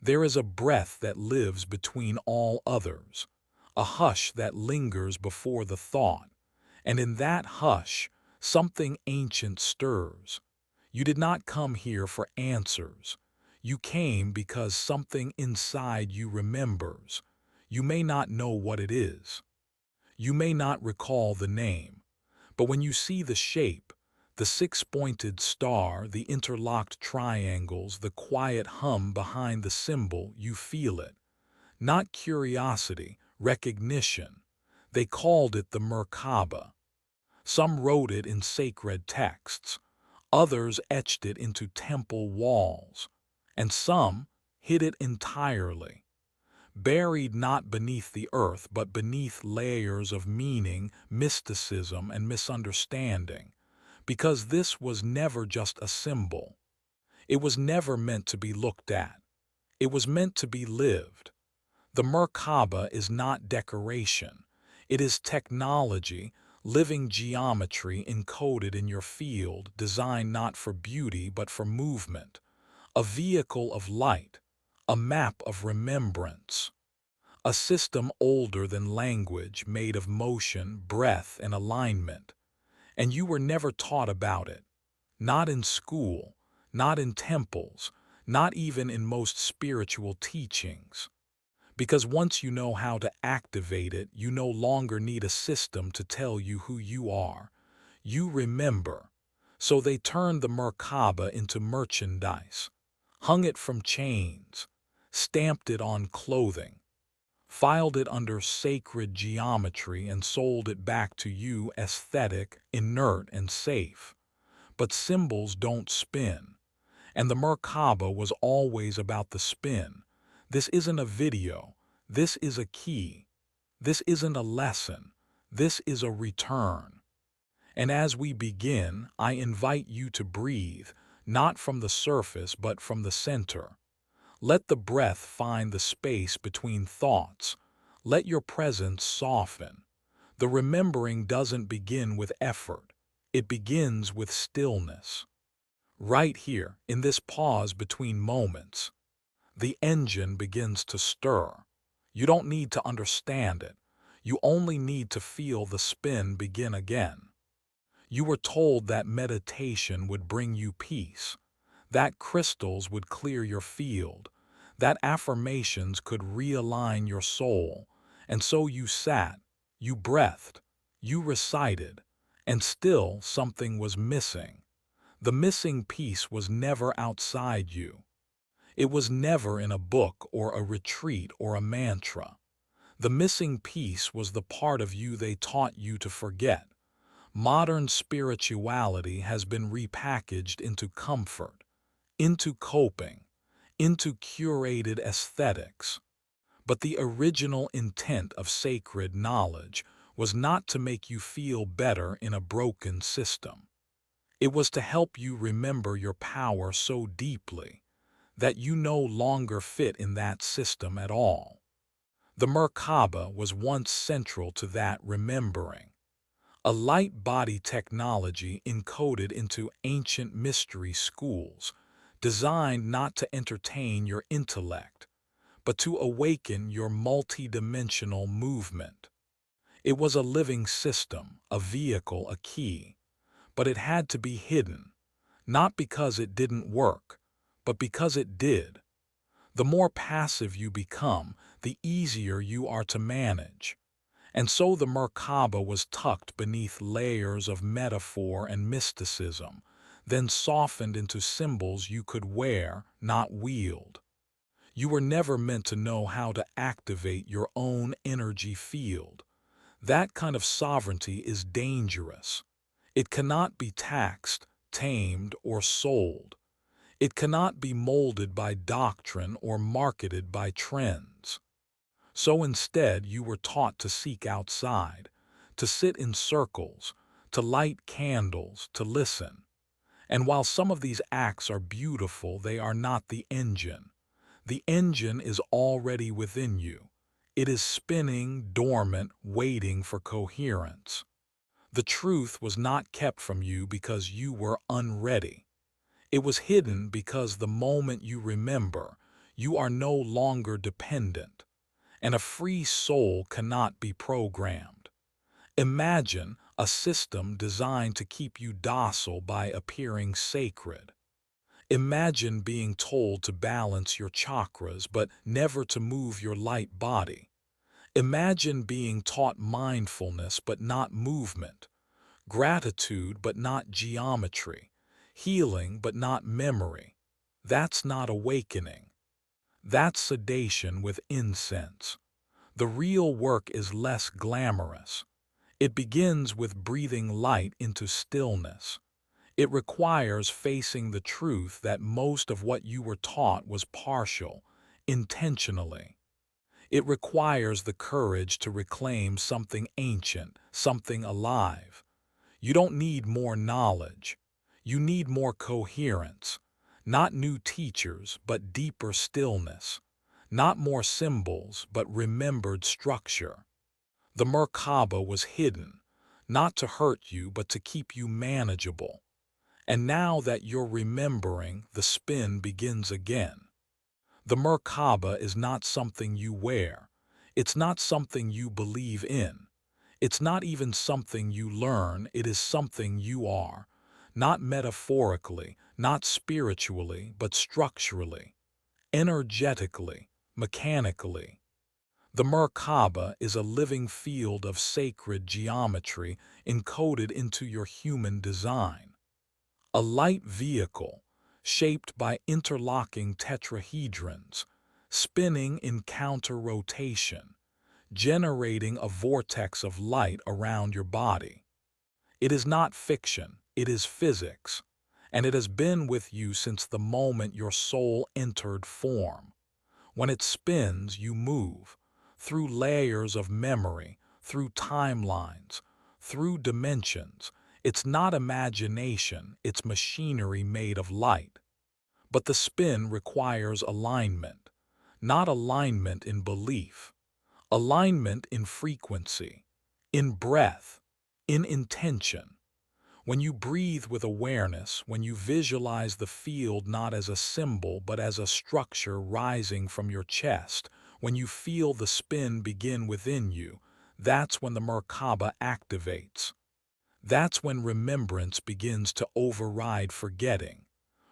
There is a breath that lives between all others, a hush that lingers before the thought, and in that hush, something ancient stirs. You did not come here for answers. You came because something inside you remembers. You may not know what it is. You may not recall the name, but when you see the shape, the six-pointed star, the interlocked triangles, the quiet hum behind the symbol, you feel it. Not curiosity, recognition. They called it the Merkaba. Some wrote it in sacred texts, others etched it into temple walls, and some hid it entirely, buried not beneath the earth but beneath layers of meaning, mysticism, and misunderstanding, because this was never just a symbol. It was never meant to be looked at. It was meant to be lived. The Merkaba is not decoration. It is technology, living geometry encoded in your field, designed not for beauty but for movement, a vehicle of light, a map of remembrance, a system older than language, made of motion, breath, and alignment. And you were never taught about it, not in school, not in temples, not even in most spiritual teachings. Because once you know how to activate it, you no longer need a system to tell you who you are. You remember. So they turned the Merkaba into merchandise, hung it from chains, stamped it on clothing, filed it under sacred geometry, and sold it back to you aesthetic, inert, and safe. But symbols don't spin, and the Merkaba was always about the spin. This isn't a video. This is a key. This isn't a lesson. This is a return. And as we begin, I invite you to breathe, not from the surface but from the center. Let the breath find the space between thoughts. Let your presence soften. The remembering doesn't begin with effort. It begins with stillness. Right here, in this pause between moments, the engine begins to stir. You don't need to understand it. You only need to feel the spin begin again. You were told that meditation would bring you peace, that crystals would clear your field, that affirmations could realign your soul, and so you sat, you breathed, you recited, and still something was missing. The missing piece was never outside you. It was never in a book or a retreat or a mantra. The missing piece was the part of you they taught you to forget. Modern spirituality has been repackaged into comfort, into coping, into curated aesthetics. But the original intent of sacred knowledge was not to make you feel better in a broken system. It was to help you remember your power so deeply that you no longer fit in that system at all. The Merkaba was once central to that remembering, a light body technology encoded into ancient mystery schools, designed not to entertain your intellect, but to awaken your multidimensional movement. It was a living system, a vehicle, a key, but it had to be hidden, not because it didn't work, but because it did. The more passive you become, the easier you are to manage. And so the Merkaba was tucked beneath layers of metaphor and mysticism, then softened into symbols you could wear, not wield. You were never meant to know how to activate your own energy field. That kind of sovereignty is dangerous. It cannot be taxed, tamed, or sold. It cannot be molded by doctrine or marketed by trends. So instead, you were taught to seek outside, to sit in circles, to light candles, to listen. And while some of these acts are beautiful, they are not the engine. The engine is already within you. It is spinning, dormant, waiting for coherence. The truth was not kept from you because you were unready. It was hidden because the moment you remember, You are no longer dependent, and a free soul cannot be programmed. Imagine a system designed to keep you docile by appearing sacred. Imagine being told to balance your chakras but never to move your light body. Imagine being taught mindfulness but not movement, gratitude but not geometry, healing but not memory. That's not awakening. That's sedation with incense. The real work is less glamorous. It begins with breathing light into stillness. It requires facing the truth that most of what you were taught was partial, intentionally. It requires the courage to reclaim something ancient, something alive. You don't need more knowledge. You need more coherence. Not new teachers, but deeper stillness. Not more symbols, but remembered structure. The Merkaba was hidden, not to hurt you, but to keep you manageable. And now that you're remembering, the spin begins again. The Merkaba is not something you wear. It's not something you believe in. It's not even something you learn, it is something you are. Not metaphorically, not spiritually, but structurally, energetically, mechanically. The Merkaba is a living field of sacred geometry encoded into your human design. A light vehicle, shaped by interlocking tetrahedrons, spinning in counter-rotation, generating a vortex of light around your body. It is not fiction, it is physics, and it has been with you since the moment your soul entered form. When it spins, you move, through layers of memory, through timelines, through dimensions. It's not imagination, it's machinery made of light. But the spin requires alignment, not alignment in belief, alignment in frequency, in breath, in intention. When you breathe with awareness, when you visualize the field not as a symbol but as a structure rising from your chest, when you feel the spin begin within you, that's when the Merkaba activates. That's when remembrance begins to override forgetting.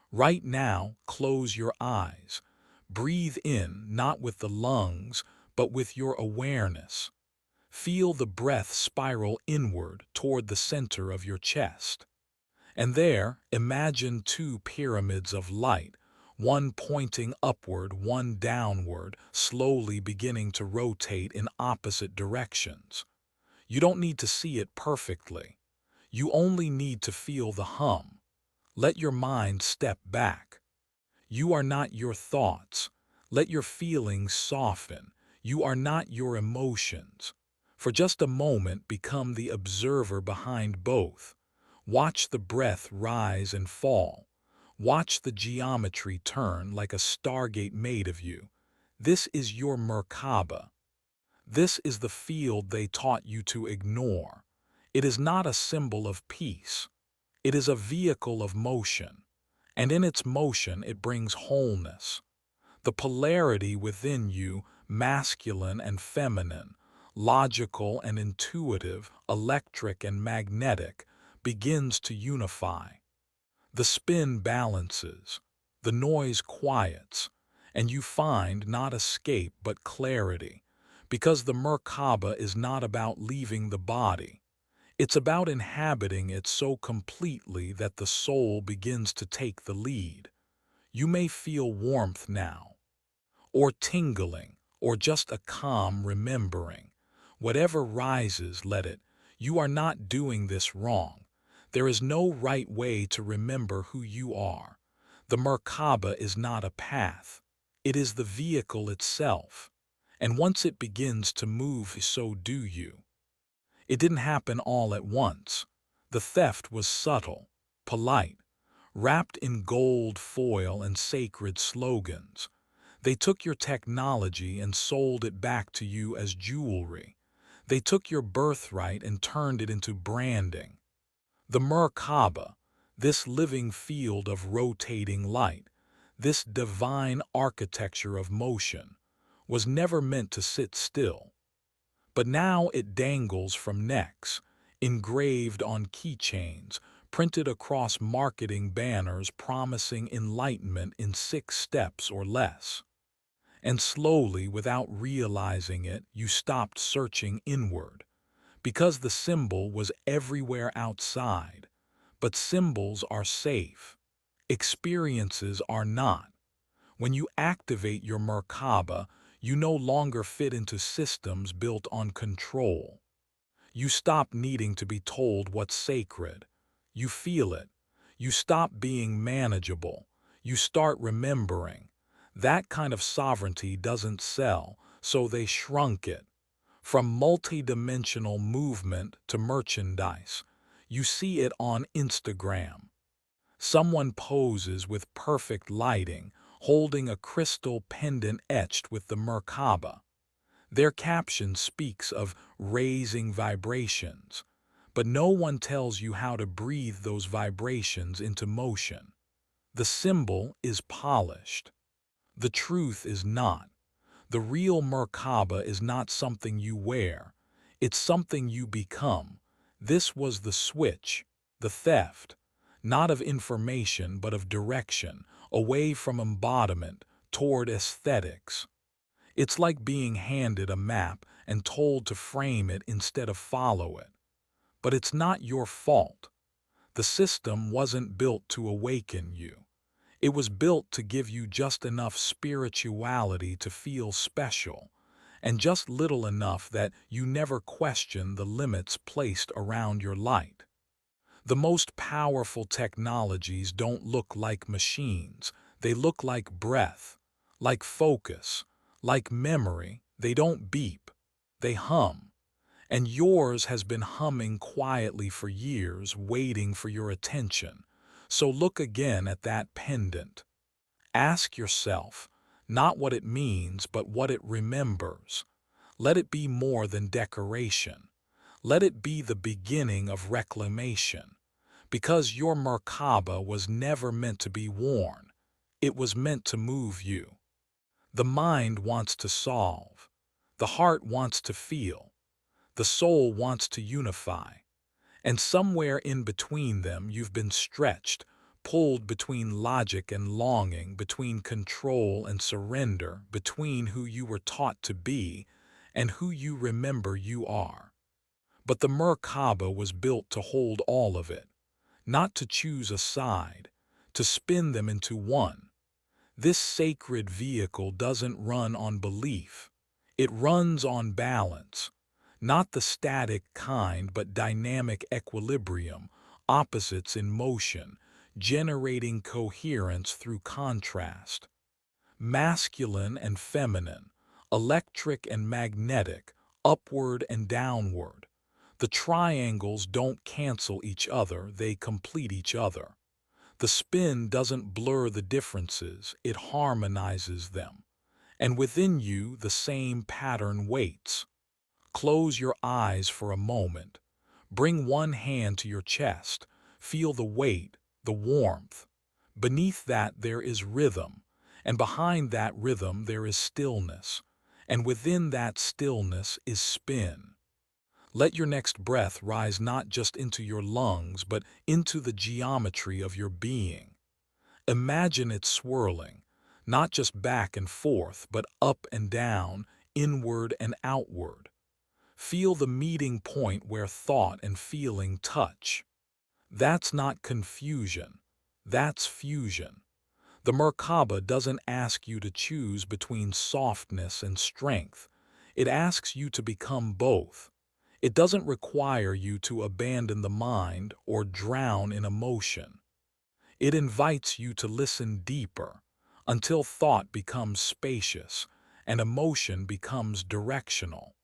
Right now, close your eyes. Breathe in, not with the lungs, but with your awareness. Feel the breath spiral inward toward the center of your chest. And there, imagine two pyramids of light, one pointing upward, one downward, slowly beginning to rotate in opposite directions. You don't need to see it perfectly. You only need to feel the hum. Let your mind step back. You are not your thoughts. Let your feelings soften. You are not your emotions. For just a moment, become the observer behind both. Watch the breath rise and fall. Watch the geometry turn like a stargate made of you. This is your Merkaba. This is the field they taught you to ignore. It is not a symbol of peace. It is a vehicle of motion, and in its motion it brings wholeness. The polarity within you, masculine and feminine, logical and intuitive, electric and magnetic, begins to unify. The spin balances, the noise quiets, and you find not escape but clarity, because the Merkaba is not about leaving the body. It's about inhabiting it so completely that the soul begins to take the lead. You may feel warmth now, or tingling, or just a calm remembering. Whatever rises, let it. You are not doing this wrong. There is no right way to remember who you are. The Merkaba is not a path. It is the vehicle itself. And once it begins to move, so do you. It didn't happen all at once. The theft was subtle, polite, wrapped in gold foil and sacred slogans. They took your technology and sold it back to you as jewelry. They took your birthright and turned it into branding. The Merkaba, this living field of rotating light, This divine architecture of motion was never meant to sit still, but now it dangles from necks, engraved on keychains, printed across marketing banners promising enlightenment in 6 steps or less. And slowly, without realizing it, you stopped searching inward, because the symbol was everywhere outside. But symbols are safe. Experiences are not. When you activate your Merkaba, you no longer fit into systems built on control. You stop needing to be told what's sacred. You feel it. You stop being manageable. You start remembering. That kind of sovereignty doesn't sell, so they shrunk it. From multidimensional movement to merchandise, you see it on Instagram. Someone poses with perfect lighting, holding a crystal pendant etched with the Merkaba. Their caption speaks of raising vibrations, but no one tells you how to breathe those vibrations into motion. The symbol is polished. The truth is not. The real Merkaba is not something you wear. It's something you become. This was the switch, the theft, not of information but of direction, away from embodiment, toward aesthetics. It's like being handed a map and told to frame it instead of follow it. But it's not your fault. The system wasn't built to awaken you. It was built to give you just enough spirituality to feel special, and just little enough that you never question the limits placed around your light. The most powerful technologies don't look like machines. They look like breath, like focus, like memory. They don't beep. They hum. And yours has been humming quietly for years, waiting for your attention. So look again at that pendant. Ask yourself, not what it means, but what it remembers. Let it be more than decoration. Let it be the beginning of reclamation. Because your Merkaba was never meant to be worn. It was meant to move you. The mind wants to solve. The heart wants to feel. The soul wants to unify. And somewhere in between them you've been stretched, pulled between logic and longing, between control and surrender, between who you were taught to be and who you remember you are. But the Merkaba was built to hold all of it, not to choose a side, to spin them into one. This sacred vehicle doesn't run on belief. It runs on balance. Not the static kind, but dynamic equilibrium, opposites in motion, generating coherence through contrast. Masculine and feminine, electric and magnetic, upward and downward. The triangles don't cancel each other, they complete each other. The spin doesn't blur the differences, it harmonizes them. And within you, the same pattern waits. Close your eyes for a moment. Bring one hand to your chest. Feel the weight, the warmth. Beneath that there is rhythm, and behind that rhythm there is stillness, and within that stillness is spin. Let your next breath rise not just into your lungs, but into the geometry of your being. Imagine it swirling, not just back and forth, but up and down, inward and outward. Feel the meeting point where thought and feeling touch. That's not confusion. That's fusion. The Merkaba doesn't ask you to choose between softness and strength. It asks you to become both. It doesn't require you to abandon the mind or drown in emotion. It invites you to listen deeper until thought becomes spacious and emotion becomes directional.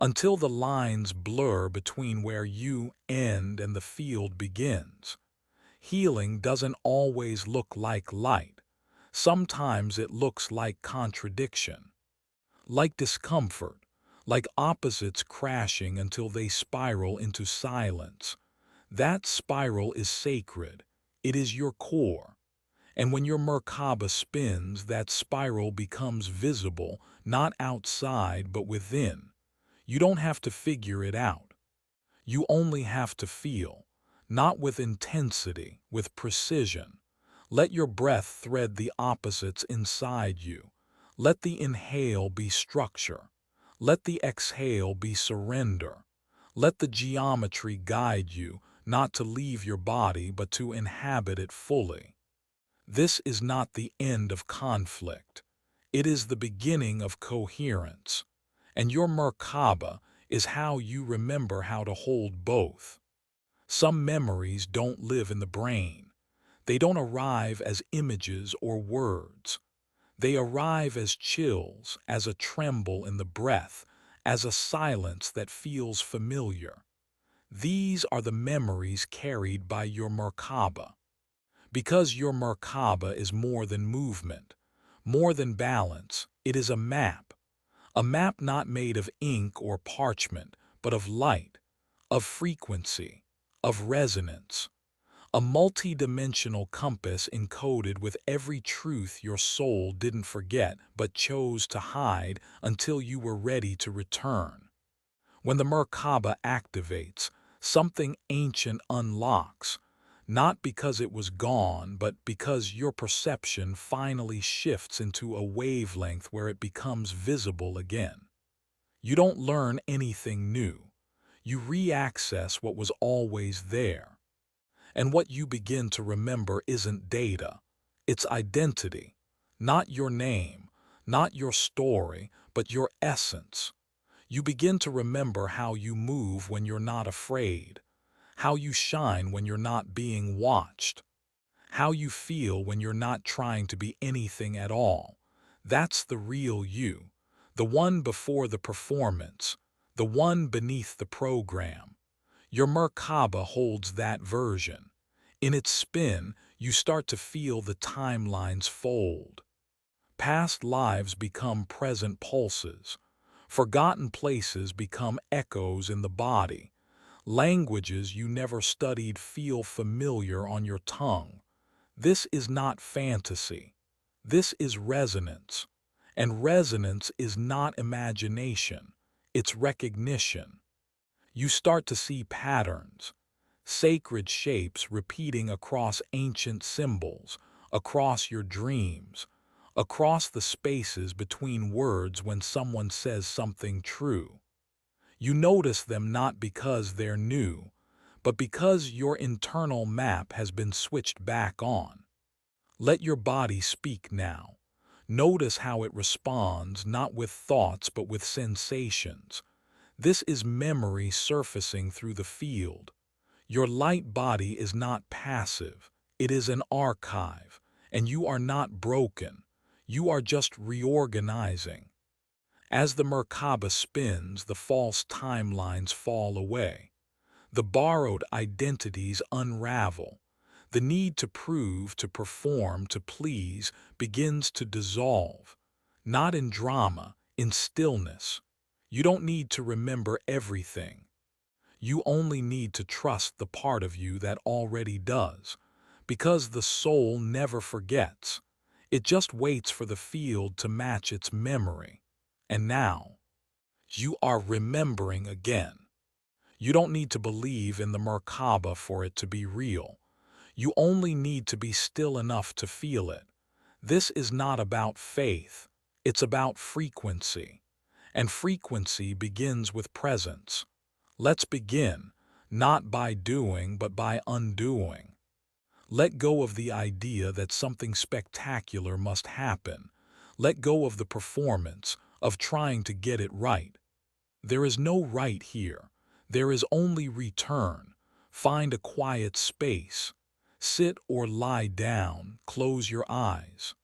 Until the lines blur between where you end and the field begins. Healing doesn't always look like light. Sometimes it looks like contradiction, like discomfort, like opposites crashing until they spiral into silence. That spiral is sacred. It is your core. And when your Merkaba spins, that spiral becomes visible, not outside but within. You don't have to figure it out. You only have to feel, not with intensity, with precision. Let your breath thread the opposites inside you. Let the inhale be structure. Let the exhale be surrender. Let the geometry guide you, not to leave your body but to inhabit it fully. This is not the end of conflict. It is the beginning of coherence. And your Merkaba is how you remember how to hold both. Some memories don't live in the brain. They don't arrive as images or words. They arrive as chills, as a tremble in the breath, as a silence that feels familiar. These are the memories carried by your Merkaba. Because your Merkaba is more than movement, more than balance, it is a map not made of ink or parchment, but of light, of frequency, of resonance, a multi-dimensional compass encoded with every truth your soul didn't forget but chose to hide until you were ready to return. When the Merkaba activates, something ancient unlocks, not because it was gone, but because your perception finally shifts into a wavelength where it becomes visible again. You don't learn anything new. You re-access what was always there. And what you begin to remember isn't data. It's identity. Not your name, not your story, but your essence. You begin to remember how you move when you're not afraid, how you shine when you're not being watched, how you feel when you're not trying to be anything at all. That's the real you, the one before the performance, the one beneath the program. Your Merkaba holds that version. In its spin, you start to feel the timelines fold. Past lives become present pulses. Forgotten places become echoes in the body. Languages you never studied feel familiar on your tongue. This is not fantasy. This is resonance. And resonance is not imagination. It's recognition. You start to see patterns, sacred shapes repeating across ancient symbols, across your dreams, across the spaces between words when someone says something true. You notice them not because they're new, but because your internal map has been switched back on. Let your body speak now. Notice how it responds, not with thoughts but with sensations. This is memory surfacing through the field. Your light body is not passive. It is an archive, and you are not broken. You are just reorganizing. As the Merkaba spins, the false timelines fall away. The borrowed identities unravel. The need to prove, to perform, to please begins to dissolve. Not in drama, in stillness. You don't need to remember everything. You only need to trust the part of you that already does, because the soul never forgets. It just waits for the field to match its memory. And now, you are remembering again. You don't need to believe in the Merkaba for it to be real. You only need to be still enough to feel it. This is not about faith. It's about frequency. And frequency begins with presence. Let's begin, not by doing, but by undoing. Let go of the idea that something spectacular must happen. Let go of the performance, of trying to get it right. There is no right here. There is only return. Find a quiet space. Sit or lie down, close your eyes.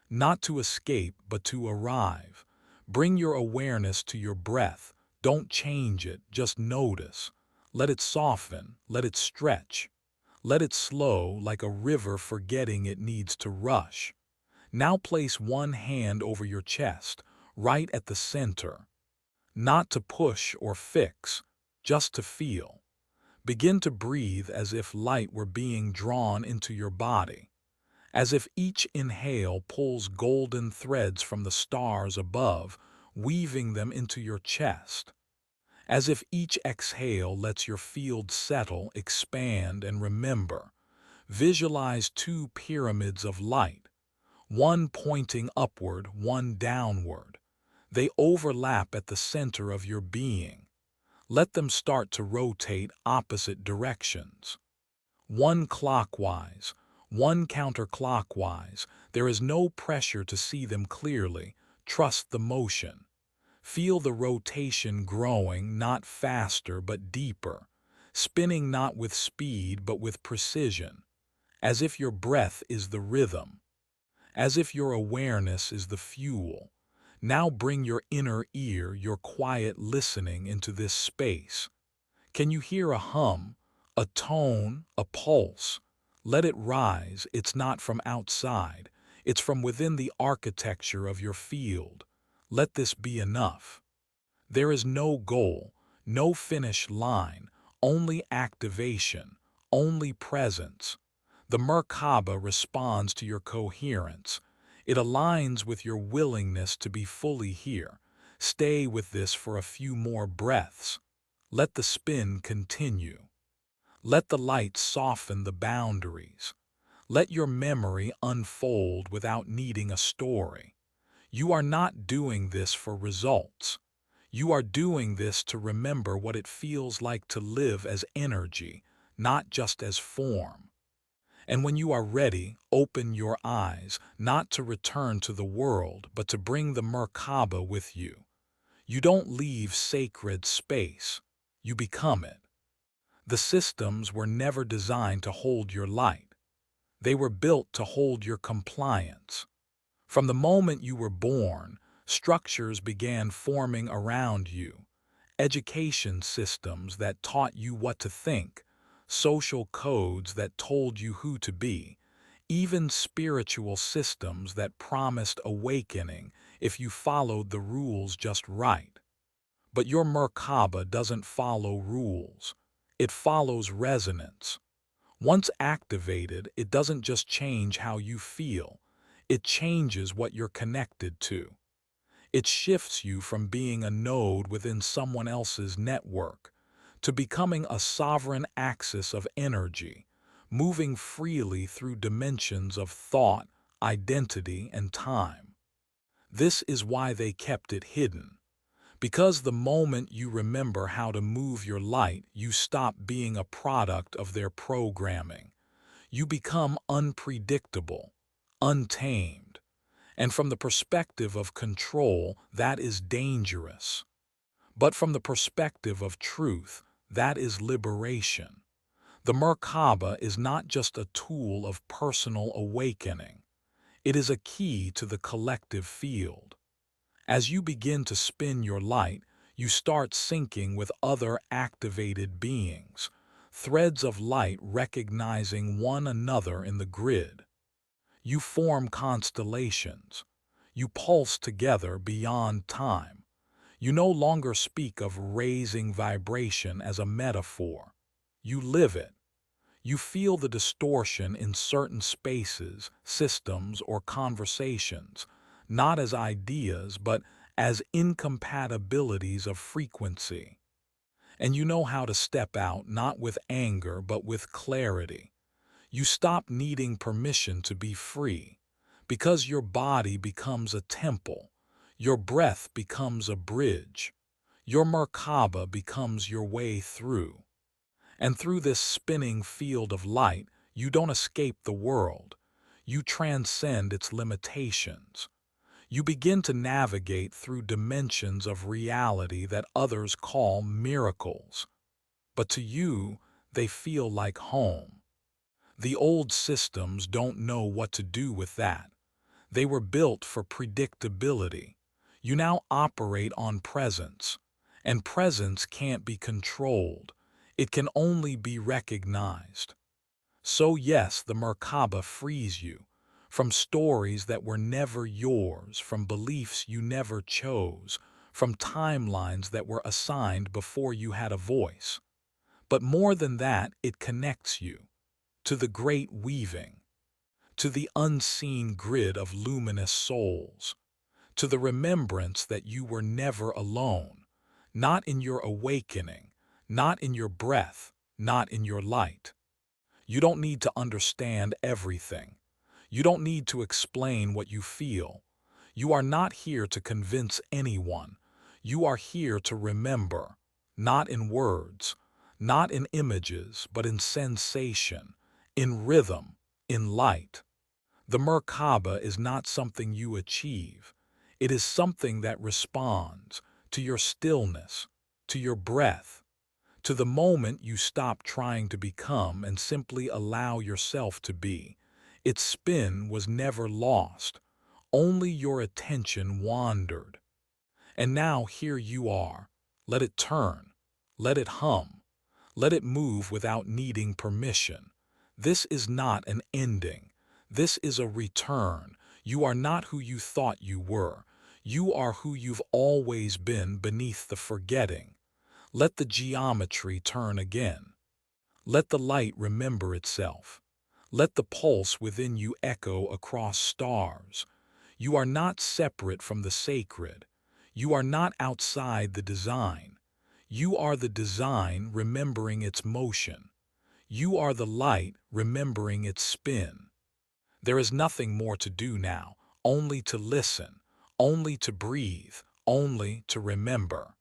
Not to escape, but to arrive. Bring your awareness to your breath. Don't change it, just notice. Let it soften, let it stretch. Let it slow like a river forgetting it needs to rush. Now place one hand over your chest, right at the center. Not to push or fix, just to feel. Begin to breathe as if light were being drawn into your body. as if each inhale pulls golden threads from the stars above, weaving them into your chest, as if each exhale lets your field settle, expand, and remember. Visualize two pyramids of light, one pointing upward, one downward. They overlap at the center of your being. Let them start to rotate opposite directions. One clockwise, one counterclockwise. There is no pressure to see them clearly. Trust the motion. Feel the rotation growing, not faster but deeper, spinning not with speed but with precision, as if your breath is the rhythm, as if your awareness is the fuel. Now bring your inner ear, your quiet listening into this space. Can you hear a hum, a tone, a pulse? Let it rise. It's not from outside. It's from within the architecture of your field. Let this be enough. There is no goal, no finish line, only activation, only presence. The Merkaba responds to your coherence. It aligns with your willingness to be fully here. Stay with this for a few more breaths. Let the spin continue. Let the light soften the boundaries. Let your memory unfold without needing a story. You are not doing this for results. You are doing this to remember what it feels like to live as energy, not just as form. And when you are ready, open your eyes, not to return to the world, but to bring the Merkaba with you. You don't leave sacred space. You become it. The systems were never designed to hold your light. They were built to hold your compliance. From the moment you were born, structures began forming around you. Education systems that taught you what to think, social codes that told you who to be, even spiritual systems that promised awakening if you followed the rules just right. But your Merkaba doesn't follow rules. It follows resonance. Once activated, it doesn't just change how you feel. It changes what you're connected to. It shifts you from being a node within someone else's network to becoming a sovereign axis of energy, moving freely through dimensions of thought, identity, and time. This is why they kept it hidden. Because the moment you remember how to move your light, you stop being a product of their programming. You become unpredictable, untamed. And from the perspective of control, that is dangerous. But from the perspective of truth, that is liberation. The Merkaba is not just a tool of personal awakening. It is a key to the collective field. As you begin to spin your light, you start syncing with other activated beings, threads of light recognizing one another in the grid. You form constellations. You pulse together beyond time. You no longer speak of raising vibration as a metaphor. You live it. You feel the distortion in certain spaces, systems, or conversations, not as ideas, but as incompatibilities of frequency. And you know how to step out, not with anger, but with clarity. You stop needing permission to be free, because your body becomes a temple, your breath becomes a bridge, your Merkaba becomes your way through. And through this spinning field of light, you don't escape the world. You transcend its limitations. You begin to navigate through dimensions of reality that others call miracles. But to you, they feel like home. The old systems don't know what to do with that. They were built for predictability. You now operate on presence, and presence can't be controlled. It can only be recognized. So yes, the Merkaba frees you from stories that were never yours, from beliefs you never chose, from timelines that were assigned before you had a voice. But more than that, it connects you to the great weaving, to the unseen grid of luminous souls, to the remembrance that you were never alone, not in your awakening, not in your breath, not in your light. You don't need to understand everything. You don't need to explain what you feel. You are not here to convince anyone. You are here to remember, not in words, not in images, but in sensation, in rhythm, in light. The Merkaba is not something you achieve. It is something that responds to your stillness, to your breath, to the moment you stop trying to become and simply allow yourself to be. Its spin was never lost. Only your attention wandered. And now here you are. Let it turn. Let it hum. Let it move without needing permission. This is not an ending. This is a return. You are not who you thought you were. You are who you've always been beneath the forgetting. Let the geometry turn again. Let the light remember itself. Let the pulse within you echo across stars. You are not separate from the sacred. You are not outside the design. You are the design remembering its motion. You are the light remembering its spin. There is nothing more to do now, only to listen, only to breathe, only to remember.